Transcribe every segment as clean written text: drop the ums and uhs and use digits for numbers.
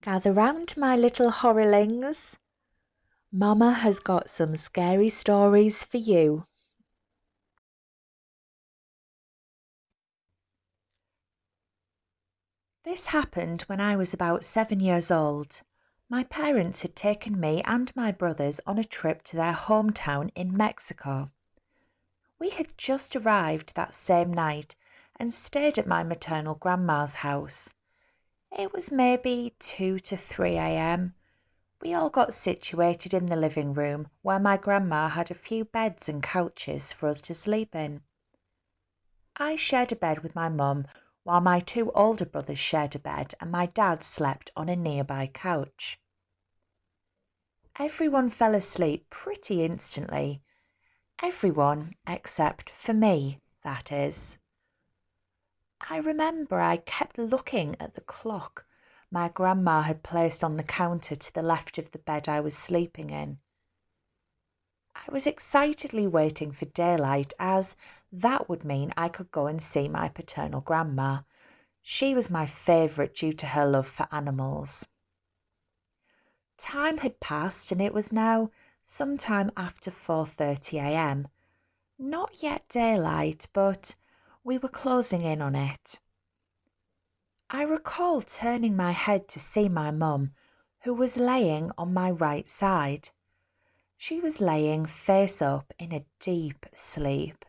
Gather round, my little horrorlings. Mama has got some scary stories for you. This happened when I was about 7 years old. My parents had taken me and my brothers on a trip to their hometown in Mexico. We had just arrived that same night and stayed at my maternal grandma's house. It was maybe 2 to 3 a.m. We all got situated in the living room where my grandma had a few beds and couches for us to sleep in. I shared a bed with my mum, while my 2 older brothers shared a bed and my dad slept on a nearby couch. Everyone fell asleep pretty instantly. Everyone except for me, that is. I remember I kept looking at the clock my grandma had placed on the counter to the left of the bed I was sleeping in. I was excitedly waiting for daylight, as that would mean I could go and see my paternal grandma. She was my favourite due to her love for animals. Time had passed and it was now sometime after 4:30 a.m. Not yet daylight, but we were closing in on it. I recall turning my head to see my mum, who was laying on my right side. She was laying face up in a deep sleep.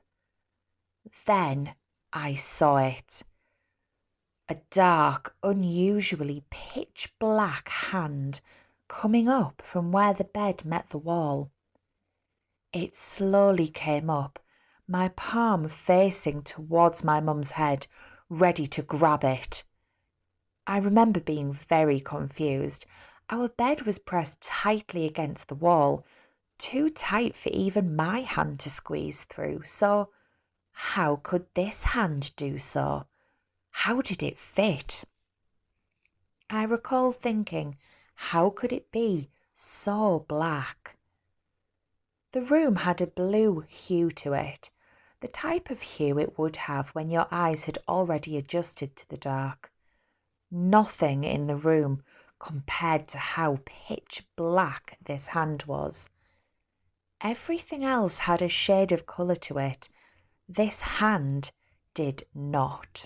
Then I saw it. A dark, unusually pitch black hand coming up from where the bed met the wall. It slowly came up, my palm facing towards my mum's head, ready to grab it. I remember being very confused. Our bed was pressed tightly against the wall, too tight for even my hand to squeeze through, so how could this hand do so? How did it fit? I recall thinking, how could it be so black? The room had a blue hue to it, the type of hue it would have when your eyes had already adjusted to the dark. Nothing in the room compared to how pitch black this hand was. Everything else had a shade of colour to it. This hand did not.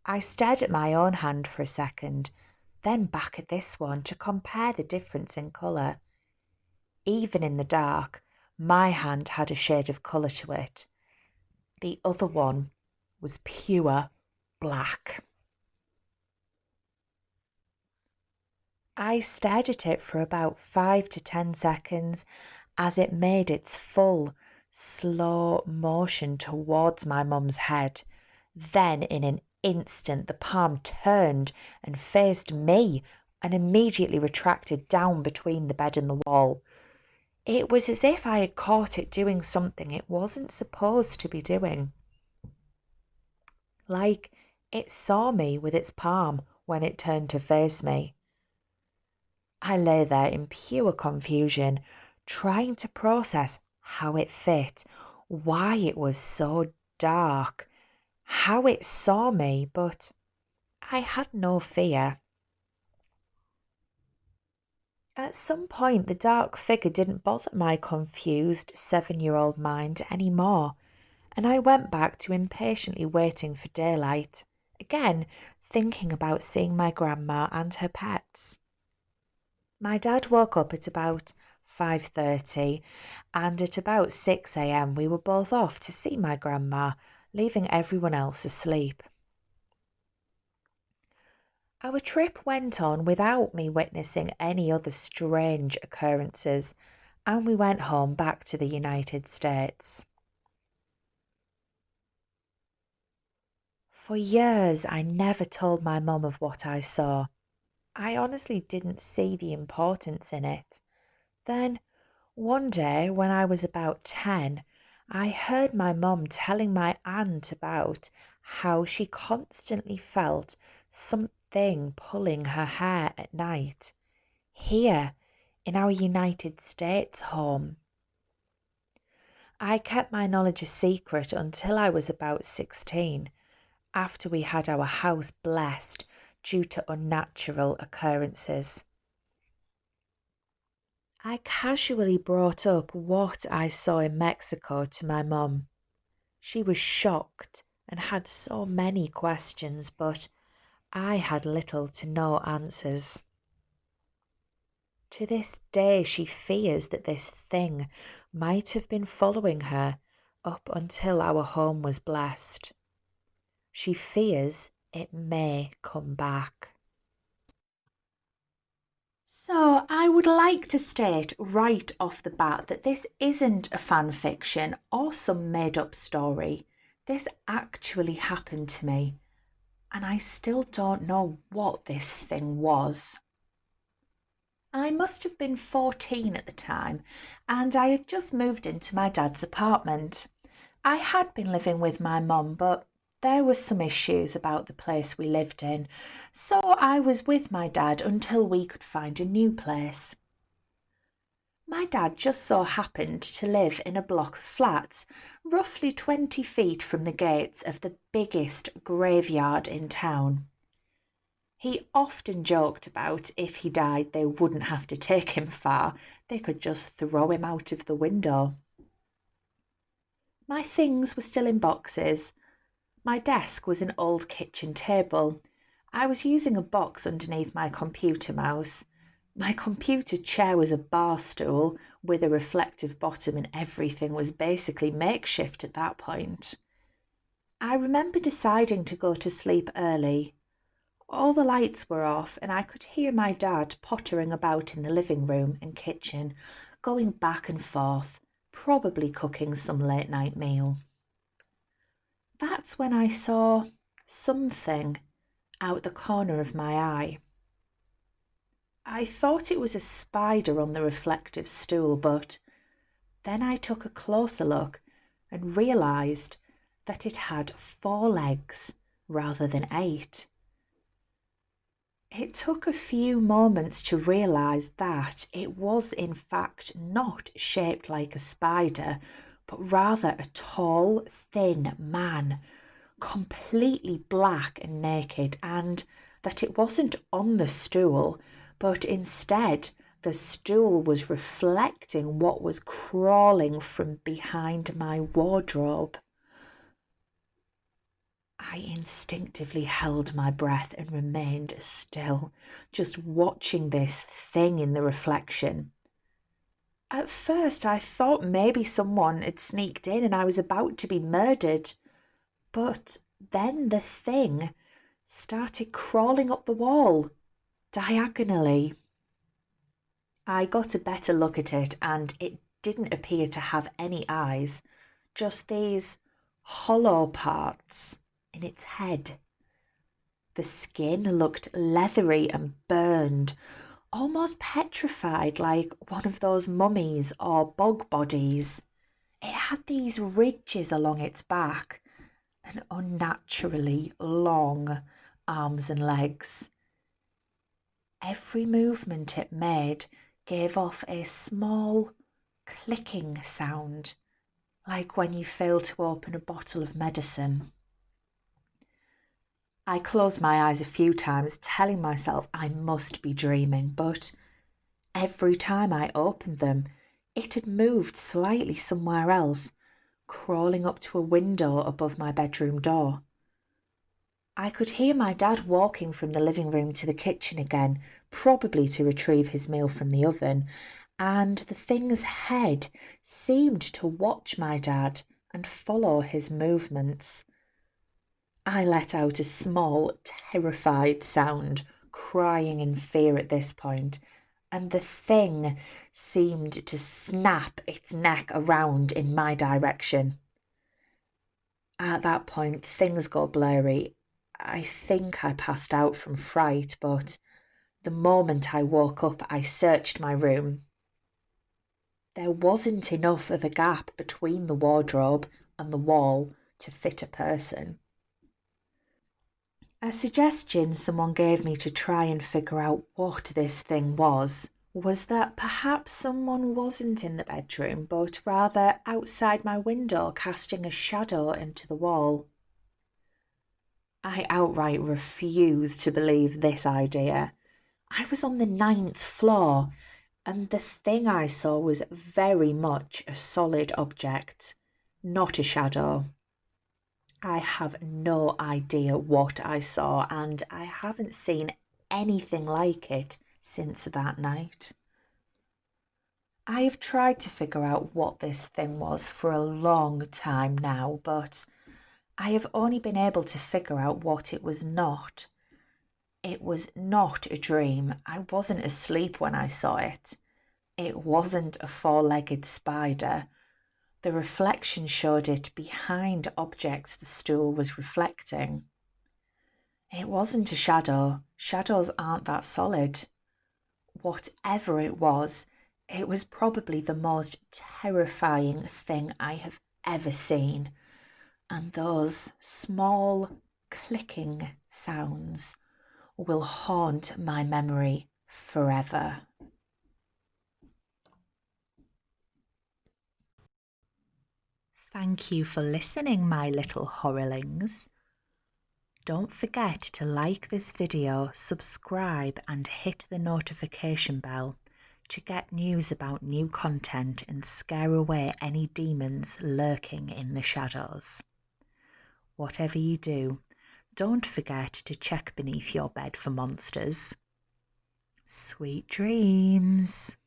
I stared at my own hand for a second, then back at this one to compare the difference in colour. Even in the dark, my hand had a shade of colour to it. The other one was pure black. I stared at it for about 5 to 10 seconds as it made its full, slow motion towards my mum's head. Then in an instant the palm turned and faced me and immediately retracted down between the bed and the wall. It was as if I had caught it doing something it wasn't supposed to be doing. Like it saw me with its palm when it turned to face me. I lay there in pure confusion, trying to process how it fit, why it was so dark, how it saw me, but I had no fear. At some point, the dark figure didn't bother my confused 7-year-old mind anymore, and I went back to impatiently waiting for daylight, again thinking about seeing my grandma and her pets. My dad woke up at about 5:30, and at about 6 a.m. we were both off to see my grandma, leaving everyone else asleep. Our trip went on without me witnessing any other strange occurrences, and we went home back to the United States. For years, I never told my mum of what I saw. I honestly didn't see the importance in it. Then, one day, when I was about 10, I heard my mum telling my aunt about how she constantly felt something pulling her hair at night, here in our United States home. I kept my knowledge a secret until I was about 16, after we had our house blessed due to unnatural occurrences. I casually brought up what I saw in Mexico to my mum. She was shocked and had so many questions, but I had little to no answers. To this day, she fears that this thing might have been following her up until our home was blessed. She fears it may come back. So I would like to state right off the bat that this isn't a fan fiction or some made up story. This actually happened to me, and I still don't know what this thing was. I must have been 14 at the time, and I had just moved into my dad's apartment. I had been living with my mum, but there were some issues about the place we lived in, so I was with my dad until we could find a new place. My dad just so happened to live in a block of flats, roughly 20 feet from the gates of the biggest graveyard in town. He often joked about if he died they wouldn't have to take him far, they could just throw him out of the window. My things were still in boxes. My desk was an old kitchen table. I was using a box underneath my computer mouse. My computer chair was a bar stool with a reflective bottom, and everything was basically makeshift at that point. I remember deciding to go to sleep early. All the lights were off, and I could hear my dad pottering about in the living room and kitchen, going back and forth, probably cooking some late night meal. That's when I saw something out the corner of my eye. I thought it was a spider on the reflective stool, but then I took a closer look and realised that it had 4 legs rather than 8. It took a few moments to realise that it was in fact not shaped like a spider, but rather a tall, thin man, completely black and naked, and that it wasn't on the stool, but instead the stool was reflecting what was crawling from behind my wardrobe. I instinctively held my breath and remained still, just watching this thing in the reflection. At first I thought maybe someone had sneaked in and I was about to be murdered, but then the thing started crawling up the wall, diagonally. I got a better look at it, and it didn't appear to have any eyes, just these hollow parts in its head. The skin looked leathery and burned, almost petrified, like one of those mummies or bog bodies. It had these ridges along its back and unnaturally long arms and legs. Every movement it made gave off a small clicking sound, like when you fail to open a bottle of medicine. I closed my eyes a few times, telling myself I must be dreaming, but every time I opened them, it had moved slightly somewhere else, crawling up to a window above my bedroom door. I could hear my dad walking from the living room to the kitchen again, probably to retrieve his meal from the oven, and the thing's head seemed to watch my dad and follow his movements. I let out a small, terrified sound, crying in fear at this point, and the thing seemed to snap its neck around in my direction. At that point, things got blurry. I think I passed out from fright, but the moment I woke up, I searched my room. There wasn't enough of a gap between the wardrobe and the wall to fit a person. A suggestion someone gave me to try and figure out what this thing was that perhaps someone wasn't in the bedroom, but rather outside my window, casting a shadow into the wall. I outright refuse to believe this idea. I was on the 9th floor, and the thing I saw was very much a solid object, not a shadow. I have no idea what I saw, and I haven't seen anything like it since that night. I have tried to figure out what this thing was for a long time now, but I have only been able to figure out what it was not. It was not a dream. I wasn't asleep when I saw it. It wasn't a four-legged spider. The reflection showed it behind objects the stool was reflecting. It wasn't a shadow. Shadows aren't that solid. Whatever it was probably the most terrifying thing I have ever seen. And those small clicking sounds will haunt my memory forever. Thank you for listening, my little horrorlings. Don't forget to like this video, subscribe and hit the notification bell to get news about new content and scare away any demons lurking in the shadows. Whatever you do, don't forget to check beneath your bed for monsters. Sweet dreams.